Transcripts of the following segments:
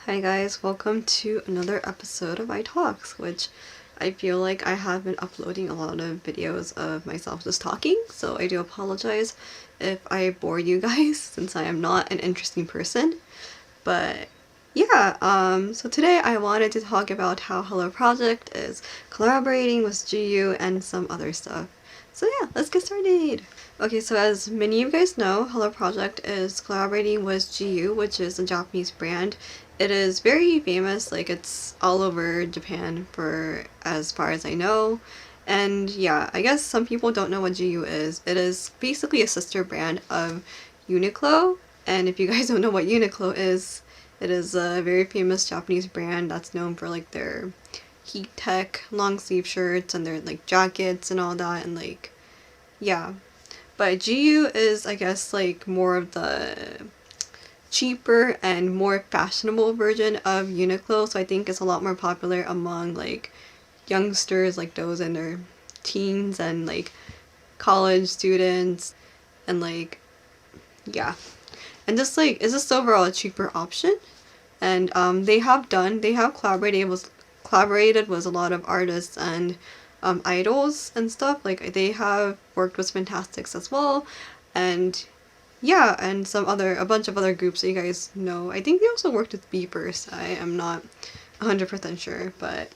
Hi guys, welcome to another episode of Talks, which I feel like I have been uploading a lot of videos of myself just talking, so I do apologize if I bore you guys since I am not an interesting person. But yeah, so today I wanted to talk about how Hello Project is collaborating with GU and some other stuff. So yeah, let's get started! Okay, so as many of you guys know, Hello Project is collaborating with GU, which is a Japanese brand. It is very famous, like it's all over Japan for as far as I know. And yeah, I guess some people don't know what GU is. It is basically a sister brand of Uniqlo. And if you guys don't know what Uniqlo is, it is a very famous Japanese brand that's known for like their heat tech long sleeve shirts and their like jackets and all that, and like yeah. But GU is, I guess, like more of the cheaper and more fashionable version of Uniqlo, so I think it's a lot more popular among like youngsters, like those in their teens and like college students, and like yeah, and just like it's just overall a cheaper option. And they have collaborated with a lot of artists and idols and stuff. Like they have worked with Fantastics as well, and yeah, and a bunch of other groups that you guys know. I think they also worked with Beepers. I am not 100% sure, but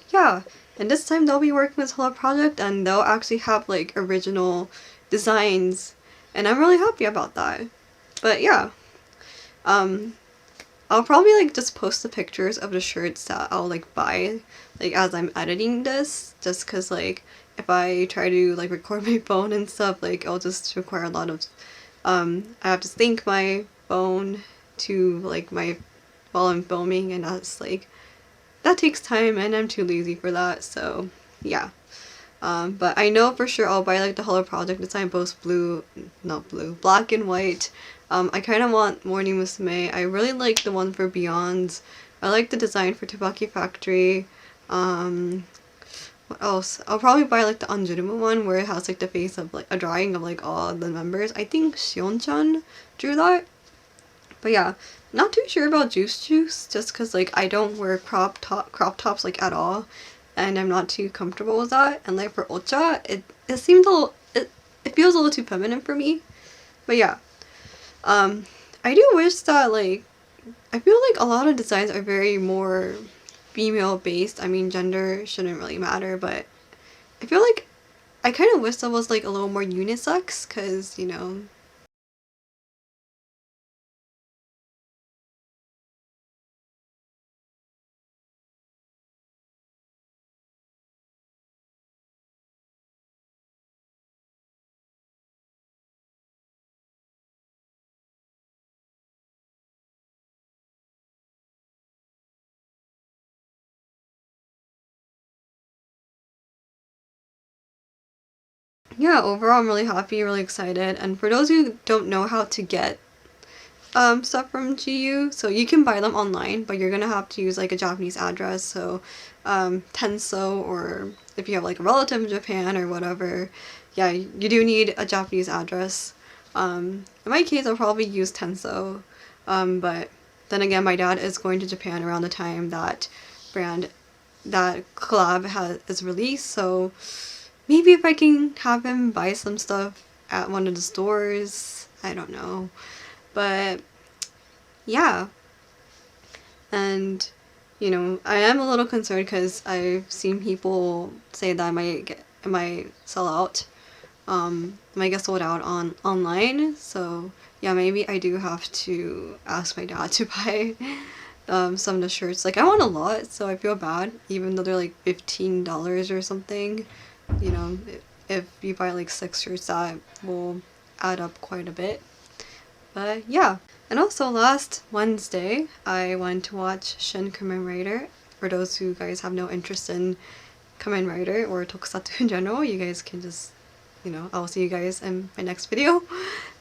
yeah. And this time they'll be working with Hello Project, and they'll actually have like original designs, and I'm really happy about that. But yeah, I'll probably like just post the pictures of the shirts that I'll like buy like as I'm editing this, just cause like if I try to like record my phone and stuff, like it'll just require a lot of I have to sync my phone to like my while I'm filming, and that's like that takes time and I'm too lazy for that, so yeah. But I know for sure I'll buy like the Hello Project design, both black and white. I kind of want Morning Musume. I really like the one for Beyond. I like the design for Tobaki Factory. What else? I'll probably buy like the Anjuruma one where it has like the face of like a drawing of like all the members. I think Shion-chan drew that. But yeah, not too sure about Juice just because like I don't wear crop tops like at all, and I'm not too comfortable with that. And like for Ocha, it seems it feels a little too feminine for me. But yeah, I do wish that like I feel like a lot of designs are very more female based. I mean, gender shouldn't really matter, but I feel like I kind of wish that was like a little more unisex, because you know. Yeah, overall I'm really happy, really excited. And for those who don't know how to get stuff from GU, so you can buy them online, but you're gonna have to use like a Japanese address, so Tenso, or if you have like a relative in Japan or whatever, yeah, you do need a Japanese address. In my case I'll probably use Tenso, but then again my dad is going to Japan around the time that collab is released, so maybe if I can have him buy some stuff at one of the stores, I don't know. But yeah, and you know, I am a little concerned because I've seen people say that I might sell out, might get sold out online. So yeah, maybe I do have to ask my dad to buy some of the shirts. Like I want a lot, so I feel bad, even though they're like $15 or something. You know, if you buy like 6 shirts, that will add up quite a bit. But yeah. And also last Wednesday, I went to watch Shin Kamen Rider. For those who guys have no interest in Kamen Rider or Tokusatsu in general, you guys can just, you know, I'll see you guys in my next video.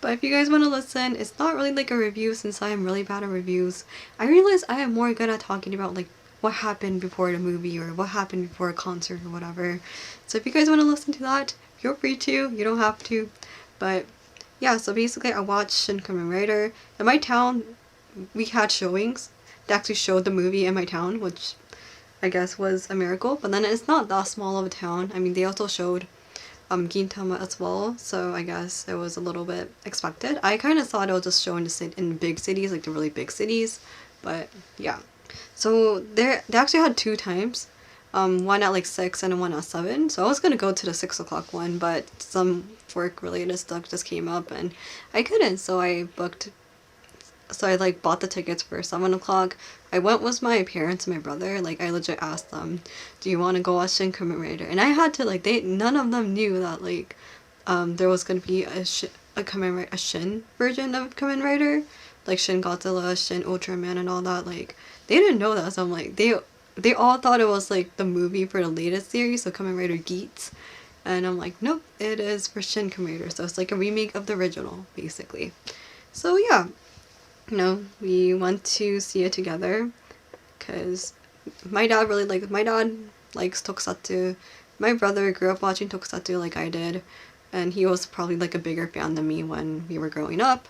But if you guys want to listen, it's not really like a review since I am really bad at reviews. I realize I am more good at talking about like what happened before the movie or what happened before a concert or whatever. So if you guys want to listen to that, feel free to. You don't have to. But yeah, so basically I watched Shin Kamen Rider. In my town, we had showings. they actually showed the movie in my town, which I guess was a miracle. But then it's not that small of a town. I mean, they also showed Gintama as well, so I guess it was a little bit expected. I kind of thought it would just show in big cities, like the really big cities, but yeah. So they actually had 2 times, one at like 6 and one at 7. So I was gonna go to the 6 o'clock one, but some work related stuff just came up and I couldn't. So I like bought the tickets for 7 o'clock. I went with my parents and my brother. Like I legit asked them, "Do you want to go watch Shin Kamen Rider?" And I had to like none of them knew that like there was gonna be a Shin version of Kamen Rider, like Shin Godzilla, Shin Ultraman, and all that. Like they didn't know that. So I'm like they all thought it was like the movie for the latest series, so Kamen Rider Geats. And I'm like, nope, it is for Shin Kamen Rider. So it's like a remake of the original, basically. So yeah. We went to see it together because my dad likes tokusatsu. My brother grew up watching tokusatsu like I did, and he was probably like a bigger fan than me when we were growing up.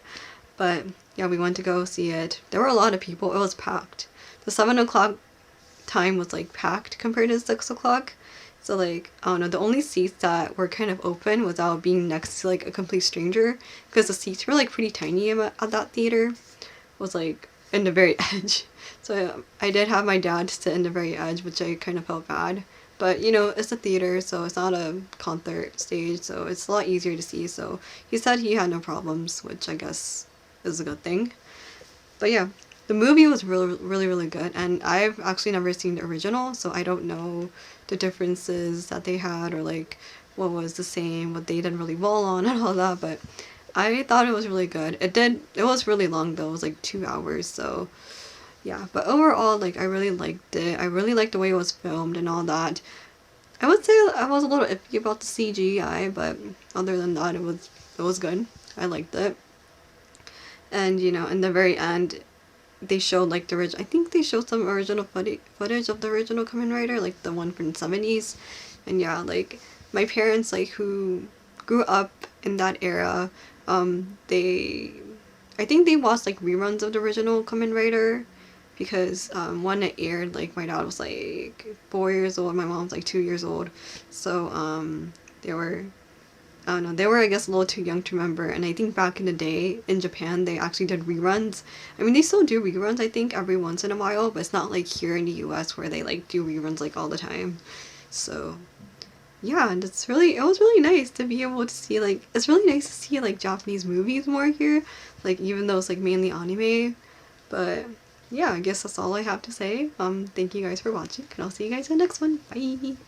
But yeah, we went to go see it. There were a lot of people. It was packed. The 7 o'clock time was like packed compared to 6 o'clock. So like, I don't know, the only seats that were kind of open without being next to like a complete stranger, because the seats were like pretty tiny at that theater, was like in the very edge. So I did have my dad sit in the very edge, which I kind of felt bad. But it's a theater, so it's not a concert stage, so it's a lot easier to see. So he said he had no problems, which I guess is a good thing. But yeah, the movie was really, really, really good. And I've actually never seen the original, so I don't know the differences that they had or like what was the same, what they did really well on and all that. But I thought it was really good. It was really long though. It was like 2 hours, so yeah. But overall, like I really liked it. I really liked the way it was filmed and all that. I would say I was a little iffy about the CGI, but other than that, it was good. I liked it. And in the very end, they showed like the original. I think they showed some original footage of the original Kamen Rider, like the one from the 70s. And yeah, like my parents, like who grew up in that era, I think they watched like reruns of the original Kamen Rider, because when it aired, like my dad was like 4 years old, my mom was like 2 years old, so they were, I don't know, they were I guess a little too young to remember. And I think back in the day in Japan they actually did reruns. I mean, they still do reruns I think every once in a while, but it's not like here in the US where they like do reruns like all the time. So yeah, and it was really nice to be able to see, like, it's really nice to see like Japanese movies more here, like even though it's like mainly anime. But yeah, I guess that's all I have to say. Thank you guys for watching, and I'll see you guys in the next one. Bye!